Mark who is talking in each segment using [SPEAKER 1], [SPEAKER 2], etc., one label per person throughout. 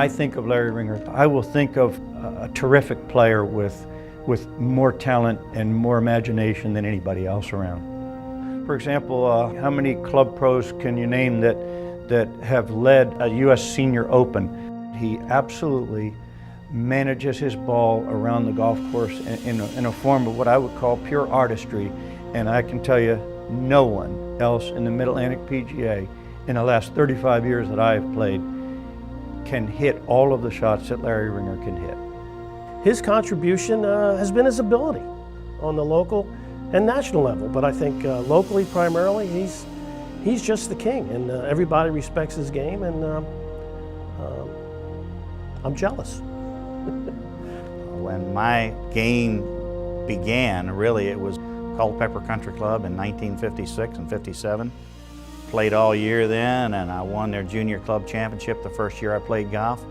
[SPEAKER 1] I think of Larry Ringer, I will think of a terrific player with more talent and more imagination than anybody else around. For example, how many club pros can you name that have led a U.S. Senior Open? He absolutely manages his ball around the golf course in a form of what I would call pure artistry. And I can tell you, no one else in the Mid-Atlantic PGA in the last 35 years that I've played can hit all of the shots that Larry Ringer can hit.
[SPEAKER 2] His contribution has been his ability on the local and national level, but I think locally primarily he's just the king, and everybody respects his game, and I'm jealous.
[SPEAKER 3] When my game began, really it was Culpeper Country Club in 1956 and 57. Played all year then, and I won their junior club championship the first year I played golf.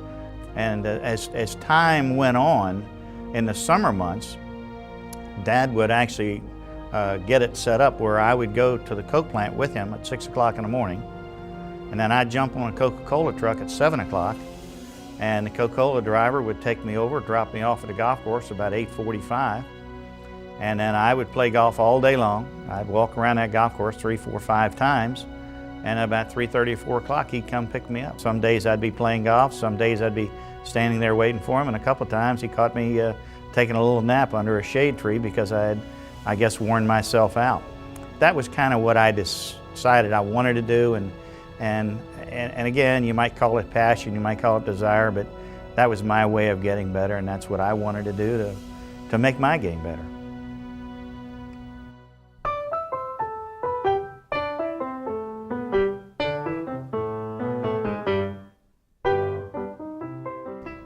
[SPEAKER 3] And as time went on, in the summer months, Dad would actually get it set up where I would go to the Coke plant with him at 6 o'clock in the morning, and then I'd jump on a Coca-Cola truck at 7 o'clock, and the Coca-Cola driver would take me over, drop me off at the golf course about 8:45, and then I would play golf all day long. I'd walk around that golf course 3, 4, 5 times, and about 3:30 or 4 o'clock he'd come pick me up. Some days I'd be playing golf, some days I'd be standing there waiting for him, and a couple of times he caught me taking a little nap under a shade tree because I had, I guess, worn myself out. That was kind of what I decided I wanted to do, and again, you might call it passion, you might call it desire, but that was my way of getting better, and that's what I wanted to do to make my game better.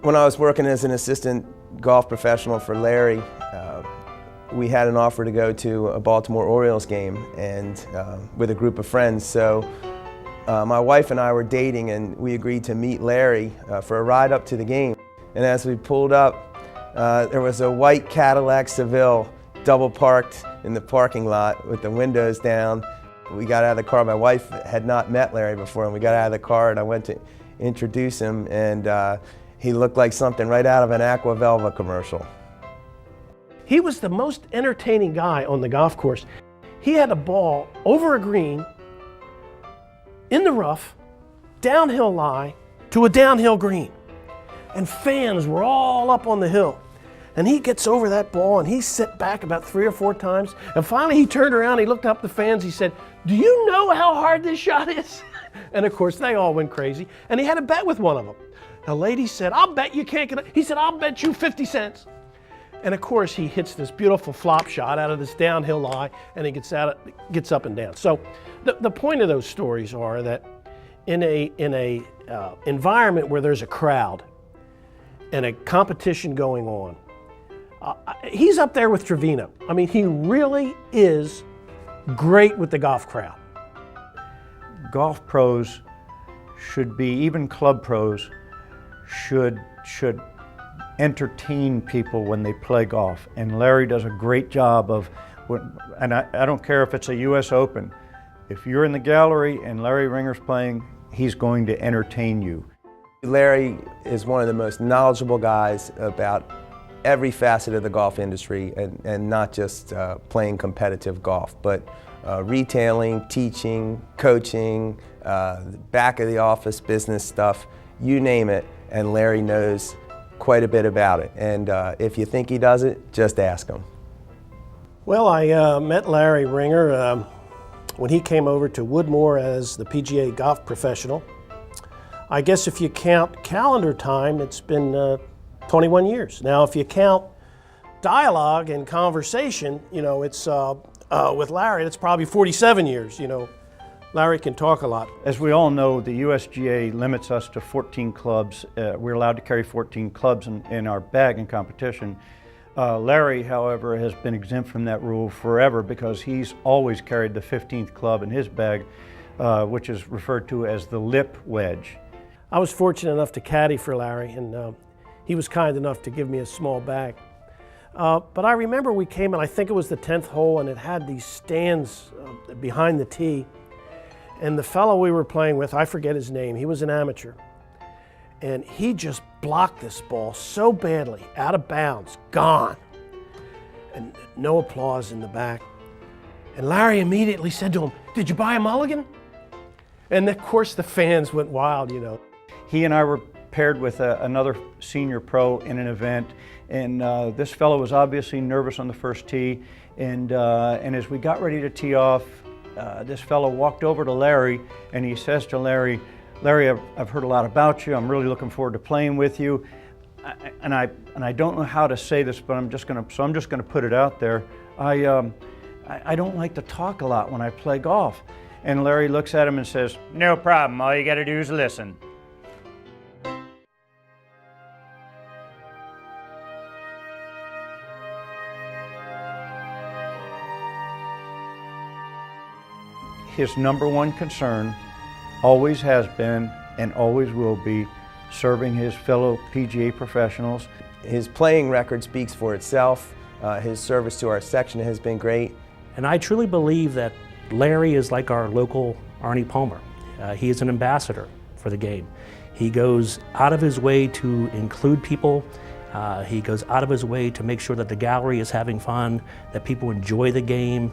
[SPEAKER 4] When I was working as an assistant golf professional for Larry, we had an offer to go to a Baltimore Orioles game and with a group of friends. So my wife and I were dating, and we agreed to meet Larry for a ride up to the game. And as we pulled up, there was a white Cadillac Seville double parked in the parking lot with the windows down. We got out of the car. My wife had not met Larry before, and we got out of the car, and I went to introduce him, and he looked like something right out of an Aqua Velva commercial.
[SPEAKER 2] He was the most entertaining guy on the golf course. He had a ball over a green, in the rough, downhill lie, to a downhill green. And fans were all up on the hill. And he gets over that ball and he sit back about 3 or 4 times. And finally he turned around, he looked up at the fans, he said, "Do you know how hard this shot is?" And of course they all went crazy. And he had a bet with one of them. A lady said, "I'll bet you can't get it." He said, "I'll bet you 50 cents. And of course he hits this beautiful flop shot out of this downhill lie, and he gets up and down. So the point of those stories are that in a environment where there's a crowd and a competition going on, he's up there with Trevino. I mean, he really is great with the golf crowd.
[SPEAKER 1] Golf pros should be, even club pros, should entertain people when they play golf. And Larry does a great job of, and I don't care if it's a US Open, if you're in the gallery and Larry Ringer's playing, he's going to entertain you.
[SPEAKER 4] Larry is one of the most knowledgeable guys about every facet of the golf industry, and not just playing competitive golf, but retailing, teaching, coaching, back of the office business stuff, you name it, and Larry knows quite a bit about it. And if you think he does it, just ask him.
[SPEAKER 2] Well, I met Larry Ringer when he came over to Woodmore as the PGA golf professional. I guess if you count calendar time, it's been 21 years. Now, if you count dialogue and conversation, you know, it's with Larry, it's probably 47 years, you know. Larry can talk a lot.
[SPEAKER 1] As we all know, the USGA limits us to 14 clubs. We're allowed to carry 14 clubs in our bag in competition. Larry, however, has been exempt from that rule forever because he's always carried the 15th club in his bag, which is referred to as the lip wedge.
[SPEAKER 2] I was fortunate enough to caddy for Larry, and he was kind enough to give me a small bag. But I remember we came in, I think it was the 10th hole, and it had these stands behind the tee. And the fellow we were playing with, I forget his name, he was an amateur. and he just blocked this ball so badly, out of bounds, gone. And no applause in the back. And Larry immediately said to him, "Did you buy a mulligan?" And of course the fans went wild, you know.
[SPEAKER 1] He and I were paired with another senior pro in an event, and this fellow was obviously nervous on the first tee, and as we got ready to tee off, this fellow walked over to Larry, and he says to Larry, "Larry, I've heard a lot about you. I'm really looking forward to playing with you. And I don't know how to say this, but I'm just gonna put it out there. I don't like to talk a lot when I play golf." And Larry looks at him and says, "No problem. All you got to do is listen." His number one concern always has been and always will be serving his fellow PGA professionals.
[SPEAKER 4] His playing record speaks for itself. His service to our section has been great.
[SPEAKER 5] And I truly believe that Larry is like our local Arnie Palmer. He is an ambassador for the game. He goes out of his way to include people. He goes out of his way to make sure that the gallery is having fun, that people enjoy the game.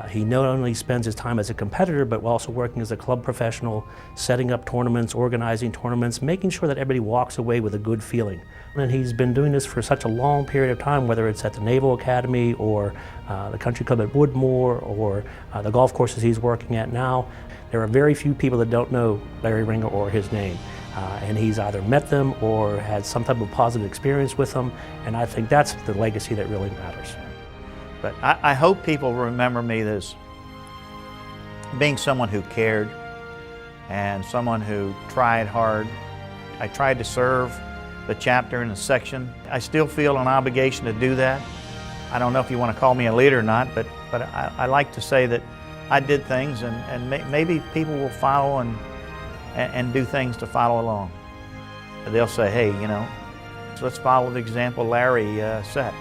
[SPEAKER 5] He not only spends his time as a competitor, but also working as a club professional, setting up tournaments, organizing tournaments, making sure that everybody walks away with a good feeling. And he's been doing this for such a long period of time, whether it's at the Naval Academy or the Country Club at Woodmore or the golf courses he's working at now. There are very few people that don't know Larry Ringer or his name. And he's either met them or had some type of positive experience with them, and I think that's the legacy that really matters.
[SPEAKER 3] But I hope people remember me as being someone who cared and someone who tried hard. I tried to serve the chapter and the section. I still feel an obligation to do that. I don't know if you want to call me a leader or not, but I like to say that I did things, and maybe people will follow and do things to follow along. They'll say, "Hey, you know, let's follow the example Larry set."